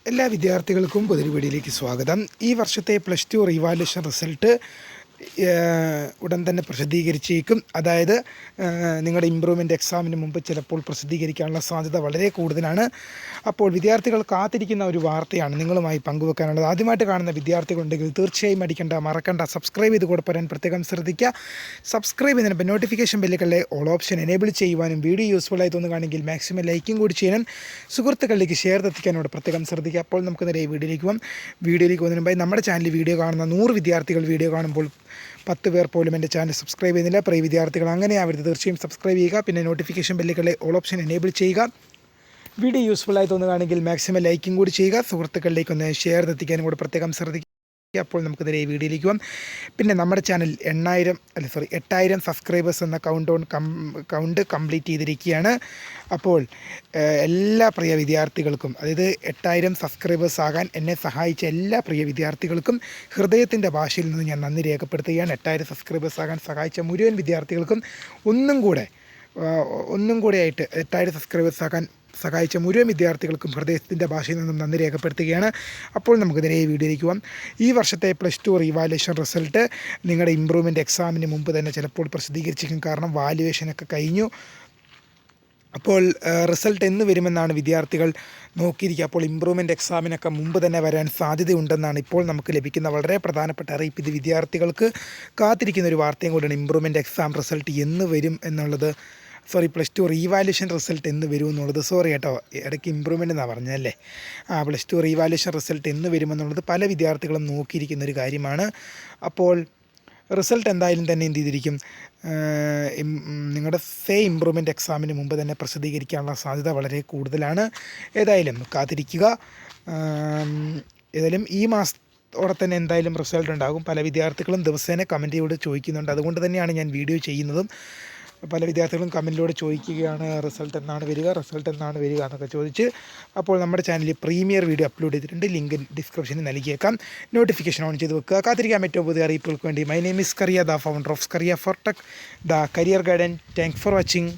എല്ലാ വിദ്യാർത്ഥികൾക്കും പുതിയൊരു വീഡിയോയിലേക്ക് സ്വാഗതം. ഈ വർഷത്തെ +2 റീവാലുവേഷൻ റിസൾട്ട് ഉടൻ തന്നെ പ്രസിദ്ധീകരിച്ചേക്കും. അതായത് നിങ്ങളുടെ ഇമ്പ്രൂവ്മെൻ്റ് എക്സാമിന് മുമ്പ് ചിലപ്പോൾ പ്രസിദ്ധീകരിക്കാനുള്ള സാധ്യത വളരെ കൂടുതലാണ്. അപ്പോൾ വിദ്യാർത്ഥികൾ കാത്തിരിക്കുന്ന ഒരു വാർത്തയാണ് നിങ്ങളുമായി പങ്കുവെക്കാനുള്ളത്. ആദ്യമായിട്ട് കാണുന്ന വിദ്യാർത്ഥികളുണ്ടെങ്കിൽ തീർച്ചയായും മറക്കണ്ട സബ്സ്ക്രൈബ് ചെയ്ത് കൂടെ പറയാൻ പ്രത്യേകം ശ്രദ്ധിക്കുക. സബ്സ്ക്രൈബ് ചെയ്തതിന് നോട്ടിഫിക്കേഷൻ ബെല്ലുകളിലെ ഓൾ ഓപ്ഷൻ എനേബിൾ ചെയ്യുവാനും വീഡിയോ യൂസ്ഫുള്ളായി തോന്നുകയാണെങ്കിൽ മാക്സിമം ലൈക്കും കൂടി ചെയ്യാനും സുഹൃത്തുക്കളിലേക്ക് ഷെയർ എത്തിക്കാനോട് പ്രത്യേകം ശ്രദ്ധിക്കുക. അപ്പോൾ നമുക്ക് നേരെ വീഡിയോയിലേക്ക് പോകുന്നതിന് മുമ്പായി നമ്മുടെ ചാനലിൽ വീഡിയോ കാണുന്ന 100 വിദ്യാർത്ഥികൾ വീഡിയോ കാണുമ്പോൾ 10 പേർ പോലും എൻ്റെ ചാനൽ സബ്സ്ക്രൈബ് ചെയ്യുന്നില്ല. പ്രിയ വിദ്യാർത്ഥികൾ അങ്ങനെ ആവരുത്, തീർച്ചയായും സബ്സ്ക്രൈബ് ചെയ്യുക. പിന്നെ നോട്ടിഫിക്കേഷൻ ബെല്ലുകളെ ഓൾ ഓപ്ഷൻ എനേബിൾ ചെയ്യുക. വീഡിയോ യൂസ്ഫുള്ളായി തോന്നുകയാണെങ്കിൽ മാക്സിമം ലൈക്കും കൂടി ചെയ്യുക. സുഹൃത്തുക്കളിലേക്ക് ഒന്ന് ഷെയർ എത്തിക്കാനും കൂടി പ്രത്യേകം ശ്രദ്ധിക്കുക. അപ്പോൾ നമുക്ക് നേരെ ഈ വീഡിയോയിലേക്ക് പോകാം. പിന്നെ നമ്മുടെ ചാനൽ 8000 സബ്സ്ക്രൈബേഴ്സ് എന്ന കൗണ്ട് കംപ്ലീറ്റ് ചെയ്തിരിക്കുകയാണ്. അപ്പോൾ എല്ലാ പ്രിയ വിദ്യാർത്ഥികൾക്കും, അതായത് 8000 സബ്സ്ക്രൈബേഴ്സ് ആകാൻ എന്നെ സഹായിച്ച എല്ലാ പ്രിയ വിദ്യാർത്ഥികൾക്കും ഹൃദയത്തിൻ്റെ ഭാഷയിൽ നിന്ന് ഞാൻ നന്ദി രേഖപ്പെടുത്തുകയാണ്. 8000 സബ്സ്ക്രൈബേഴ്സ് ആകാൻ സഹായിച്ച മുഴുവൻ വിദ്യാർത്ഥികൾക്കും ഒന്നും കൂടെ ആയിട്ട് 8000 സബ്സ്ക്രൈബേഴ്സ് ആകാൻ സഹായിച്ച മുഴുവൻ വിദ്യാർത്ഥികൾക്കും ഹൃദയത്തിൻ്റെ ഭാഷയിൽ നിന്നും നന്ദി രേഖപ്പെടുത്തുകയാണ്. അപ്പോൾ നമുക്ക് നേരെ ഈ വീഡിയോയിലേക്ക് പോകാം. ഈ വർഷത്തെ +2 റീവാലുവേഷൻ റിസൾട്ട് നിങ്ങളുടെ ഇമ്പ്രൂവ്മെൻ്റ് എക്സാമിന് മുമ്പ് തന്നെ ചിലപ്പോൾ പ്രസിദ്ധീകരിച്ചിരിക്കും. കാരണം വാല്യുവേഷനൊക്കെ കഴിഞ്ഞു. അപ്പോൾ റിസൾട്ട് എന്ന് വരുമെന്നാണ് വിദ്യാർത്ഥികൾ നോക്കിയിരിക്കുക. അപ്പോൾ ഇമ്പ്രൂവ്മെൻ്റ് എക്സാമിനൊക്കെ മുമ്പ് തന്നെ വരാൻ സാധ്യതയുണ്ടെന്നാണ് ഇപ്പോൾ നമുക്ക് ലഭിക്കുന്ന വളരെ പ്രധാനപ്പെട്ട അറിയിപ്പ്. ഇത് വിദ്യാർത്ഥികൾക്ക് കാത്തിരിക്കുന്ന ഒരു വാർത്തയും കൂടിയാണ്. ഇമ്പ്രൂവ്മെൻ്റ് എക്സാം റിസൾട്ട് എന്ന് വരും എന്നുള്ളത്, +2 റീവാലുവേഷൻ റിസൾട്ട് എന്ന് വരും എന്നുള്ളത്, സോറി കേട്ടോ, ഇടയ്ക്ക് ഇമ്പ്രൂവ്മെൻ്റ് എന്നാണ് പറഞ്ഞതല്ലേ. +2 റീവാലുവേഷൻ റിസൾട്ട് എന്ന് വരുമെന്നുള്ളത് പല വിദ്യാർത്ഥികളും നോക്കിയിരിക്കുന്ന ഒരു കാര്യമാണ്. അപ്പോൾ റിസൾട്ട് എന്തായാലും തന്നെ എന്ത് ചെയ്തിരിക്കും, നിങ്ങളുടെ ഇമ്പ്രൂവ്മെൻ്റ് എക്സാമിന് മുമ്പ് തന്നെ പ്രസിദ്ധീകരിക്കാനുള്ള സാധ്യത വളരെ കൂടുതലാണ്. ഏതായാലും കാത്തിരിക്കുക. ഏതായാലും ഈ മാസത്തോടെ തന്നെ എന്തായാലും റിസൾട്ട് ഉണ്ടാകും. പല വിദ്യാർത്ഥികളും ദിവസേന കമൻറ്റിലൂടെ ചോദിക്കുന്നുണ്ട്. അതുകൊണ്ട് തന്നെയാണ് ഞാൻ വീഡിയോ ചെയ്യുന്നതും. പല വിദ്യാർത്ഥികളും കമൻറ്റിലൂടെ ചോദിക്കുകയാണ് റിസൾട്ട് എന്നാണ് വരിക എന്നൊക്കെ ചോദിച്ച്. അപ്പോൾ നമ്മുടെ ചാനലിൽ പ്രീമിയർ വീഡിയോ അപ്ലോഡ് ചെയ്തിട്ടുണ്ട്. ലിങ്ക് ഡിസ്ക്രിപ്ഷനിൽ നൽകിയേക്കാം. നോട്ടിഫിക്കേഷൻ ഓൺ ചെയ്ത് വെക്കുക. കാത്തിരിക്കാൻ ഏറ്റവും പുതിയ അറിയിപ്പുകൾക്ക് വേണ്ടി. My name is Kariya, the founder of Kariya for tech, the career guidance. Thanks for watching.